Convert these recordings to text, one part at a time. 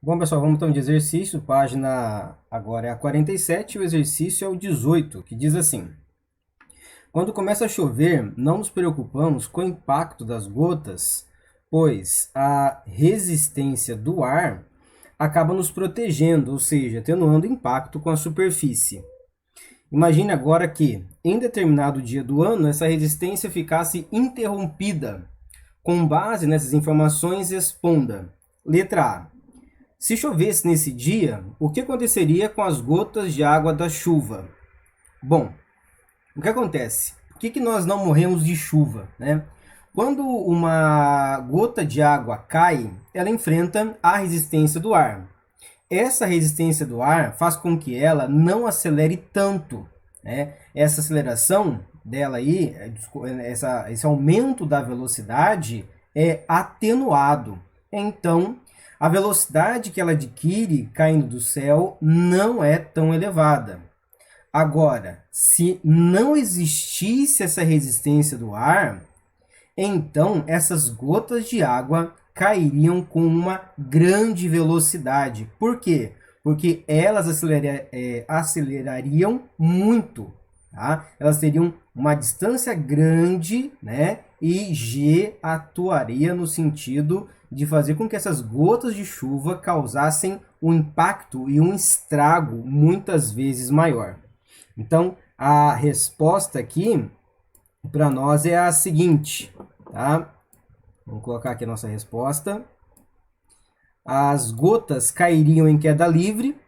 Bom, pessoal, vamos então de exercício, página agora é a 47, o exercício é o 18, que diz assim: quando começa a chover, não nos preocupamos com o impacto das gotas, pois a resistência do ar acaba nos protegendo, ou seja, atenuando o impacto com a superfície. Imagine agora que, em determinado dia do ano, essa resistência ficasse interrompida. Com base nessas informações, responda. Letra A. Se chovesse nesse dia, o que aconteceria com as gotas de água da chuva? Bom, o que acontece? Por que nós não morremos de chuva, né? Quando uma gota de água cai, ela enfrenta a resistência do ar. Essa resistência do ar faz com que ela não acelere tanto, né? Essa aceleração dela aí, esse aumento da velocidade é atenuado. Então, a velocidade que ela adquire caindo do céu não é tão elevada. Agora, se não existisse essa resistência do ar, então essas gotas de água cairiam com uma grande velocidade. Por quê? Porque elas acelerariam muito. Tá? Elas teriam uma distância grande, né? E G atuaria no sentido de fazer com que essas gotas de chuva causassem um impacto e um estrago muitas vezes maior. Então, a resposta aqui para nós é a seguinte, tá? Vamos colocar aqui a nossa resposta. As gotas cairiam em queda livre,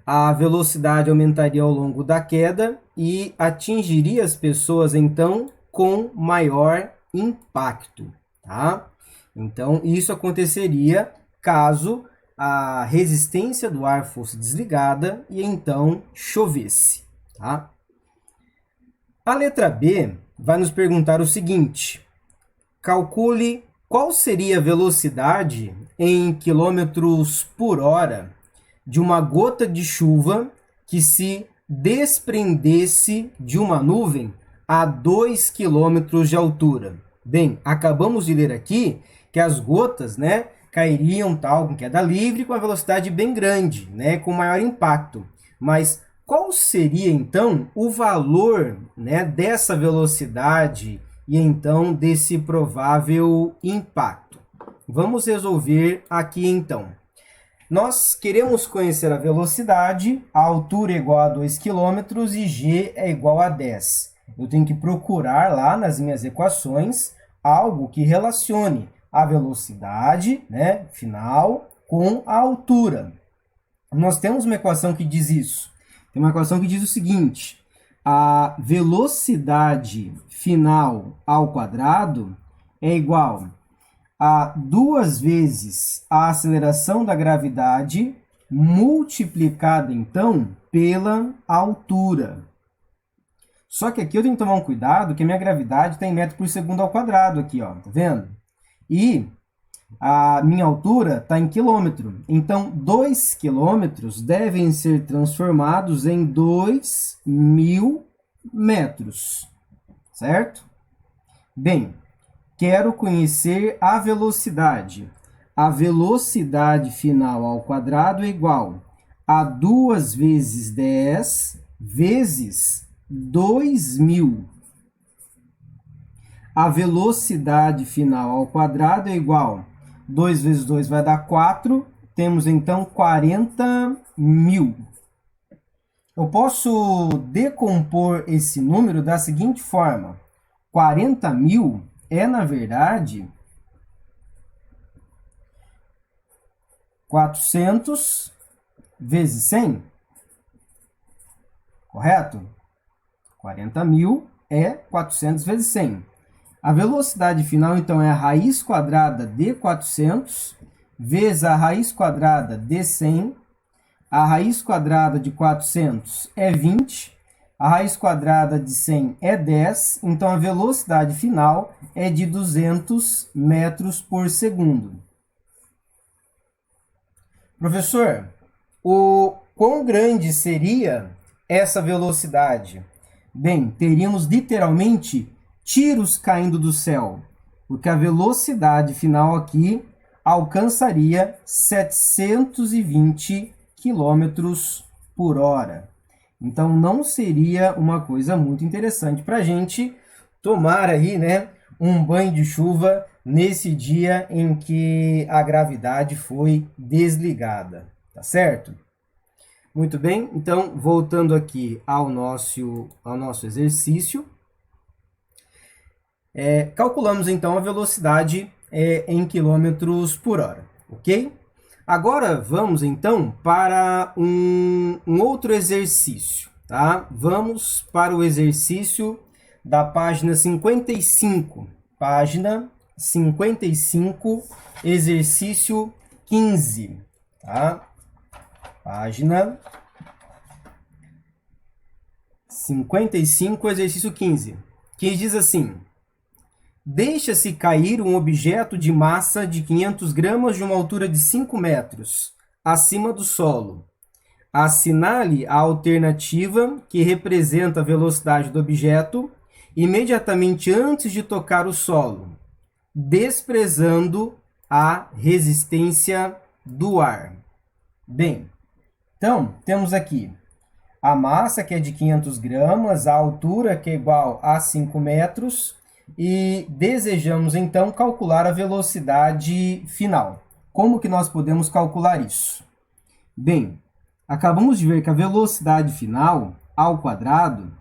a velocidade aumentaria ao longo da queda e atingiria as pessoas, então, com maior impacto, tá? Então, isso aconteceria caso a resistência do ar fosse desligada e então chovesse, tá? A letra B vai nos perguntar o seguinte: calcule qual seria a velocidade em quilômetros por hora de uma gota de chuva que se desprendesse de uma nuvem a 2 quilômetros de altura. Bem, acabamos de ler aqui que as gotas, né, cairiam tal com queda livre com a velocidade bem grande, né, com maior impacto. Mas qual seria então o valor, né, dessa velocidade e então desse provável impacto? Vamos resolver aqui então. Nós queremos conhecer a velocidade, a altura é igual a 2 km e g é igual a 10. Eu tenho que procurar lá nas minhas equações algo que relacione a velocidade, né, final com a altura. Nós temos uma equação que diz isso. Tem uma equação que diz o seguinte: a velocidade final ao quadrado é igual a 2 vezes a aceleração da gravidade multiplicada, então, pela altura. Só que aqui eu tenho que tomar um cuidado, que a minha gravidade está em metro por segundo ao quadrado aqui, ó, tá vendo? E a minha altura está em quilômetro. Então, 2 quilômetros devem ser transformados em 2.000 metros, certo? Bem, quero conhecer a velocidade. A velocidade final ao quadrado é igual a 2 vezes 10 vezes 2.000. A velocidade final ao quadrado é igual a 2 vezes 2 vai dar 4. Temos, então, 40.000. Eu posso decompor esse número da seguinte forma. 40.000 é, na verdade, 400 vezes 100. Correto? 40.000 é 400 vezes 100. A velocidade final, então, é a raiz quadrada de 400 vezes a raiz quadrada de 100. A raiz quadrada de 400 é 20. A raiz quadrada de 100 é 10. Então, a velocidade final é de 200 metros por segundo. Professor, o quão grande seria essa velocidade? Bem, teríamos literalmente tiros caindo do céu, porque a velocidade final aqui alcançaria 720 quilômetros por hora. Então, não seria uma coisa muito interessante para a gente tomar aí, né, um banho de chuva nesse dia em que a gravidade foi desligada, tá certo? Muito bem, então, voltando aqui ao nosso exercício, calculamos então a velocidade em quilômetros por hora, ok? Agora vamos então para um outro exercício, tá? Vamos para o exercício da página 55. Página 55, exercício 15, tá? Página 55, exercício 15, que diz assim: deixa-se cair um objeto de massa de 500 gramas de uma altura de 5 metros, acima do solo. Assinale a alternativa que representa a velocidade do objeto imediatamente antes de tocar o solo, desprezando a resistência do ar. Bem, então, temos aqui a massa, que é de 500 gramas, a altura, que é igual a 5 metros, e desejamos, então, calcular a velocidade final. Como que nós podemos calcular isso? Bem, acabamos de ver que a velocidade final, ao quadrado,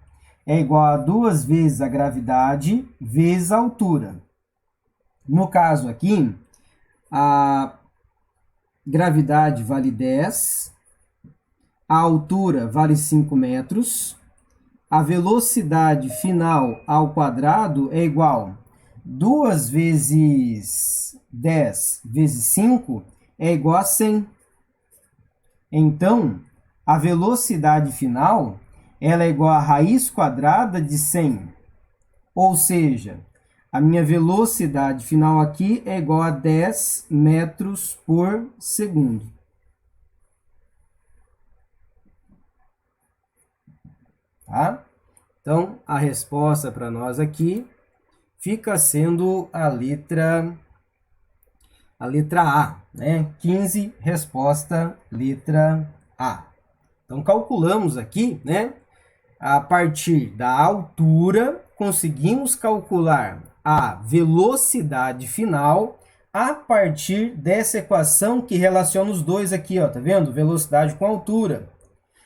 é igual a 2 vezes a gravidade vezes a altura. No caso aqui, a gravidade vale 10, a altura vale 5 metros, a velocidade final ao quadrado é igual a 2 vezes 10 vezes 5 é igual a 100. Então, a velocidade final ela é igual a raiz quadrada de 100. Ou seja, a minha velocidade final aqui é igual a 10 metros por segundo. Tá? Então, a resposta para nós aqui fica sendo a letra A, né? 15, resposta letra A. Então, calculamos aqui, né? A partir da altura, conseguimos calcular a velocidade final a partir dessa equação que relaciona os dois aqui, ó, tá vendo? Velocidade com altura.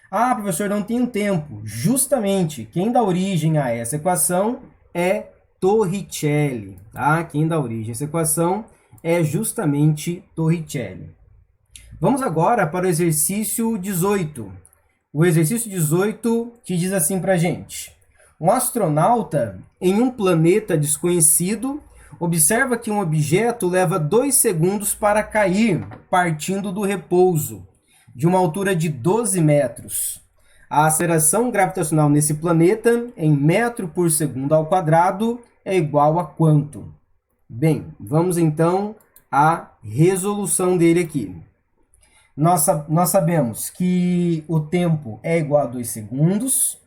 Ah, professor, não tenho tempo. Justamente, quem dá origem a essa equação é Torricelli, tá? Quem dá origem a essa equação é justamente Torricelli. Vamos agora para o exercício 18. O exercício 18 que diz assim para a gente: um astronauta em um planeta desconhecido observa que um objeto leva 2 segundos para cair, partindo do repouso, de uma altura de 12 metros. A aceleração gravitacional nesse planeta, em metro por segundo ao quadrado, é igual a quanto? Bem, vamos então à resolução dele aqui. Nós sabemos que o tempo é igual a 2 segundos,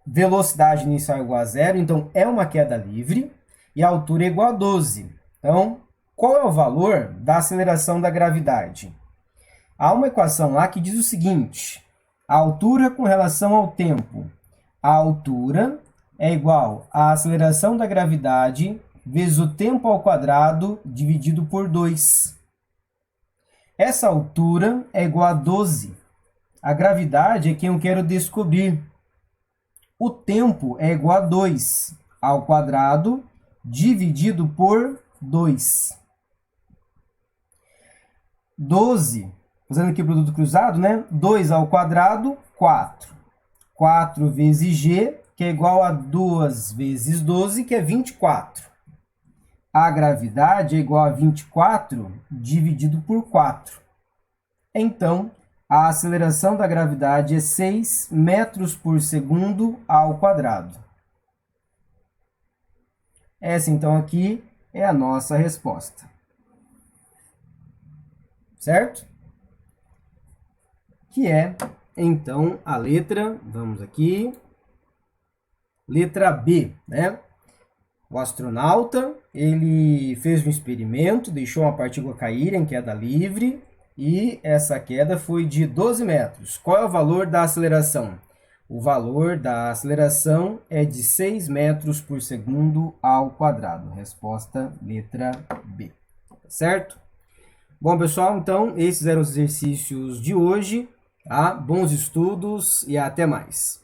velocidade inicial é igual a 0, então é uma queda livre, e a altura é igual a 12. Então, qual é o valor da aceleração da gravidade? Há uma equação lá que diz o seguinte: a altura com relação ao tempo. A altura é igual à aceleração da gravidade vezes o tempo ao quadrado dividido por 2. Essa altura é igual a 12. A gravidade é quem eu quero descobrir. O tempo é igual a 2 ao quadrado dividido por 2. 12, fazendo aqui o produto cruzado, né? 2 ao quadrado, 4. 4 vezes g, que é igual a 2 vezes 12, que é 24. A gravidade é igual a 24 dividido por 4. Então, a aceleração da gravidade é 6 metros por segundo ao quadrado. Essa, então, aqui é a nossa resposta. Certo? Que é, então, a letra, vamos aqui, letra B, né? O astronauta, ele fez um experimento, deixou uma partícula cair em queda livre e essa queda foi de 12 metros. Qual é o valor da aceleração? O valor da aceleração é de 6 metros por segundo ao quadrado. Resposta letra B. Certo? Bom, pessoal, então esses eram os exercícios de hoje. Tá? Bons estudos e até mais.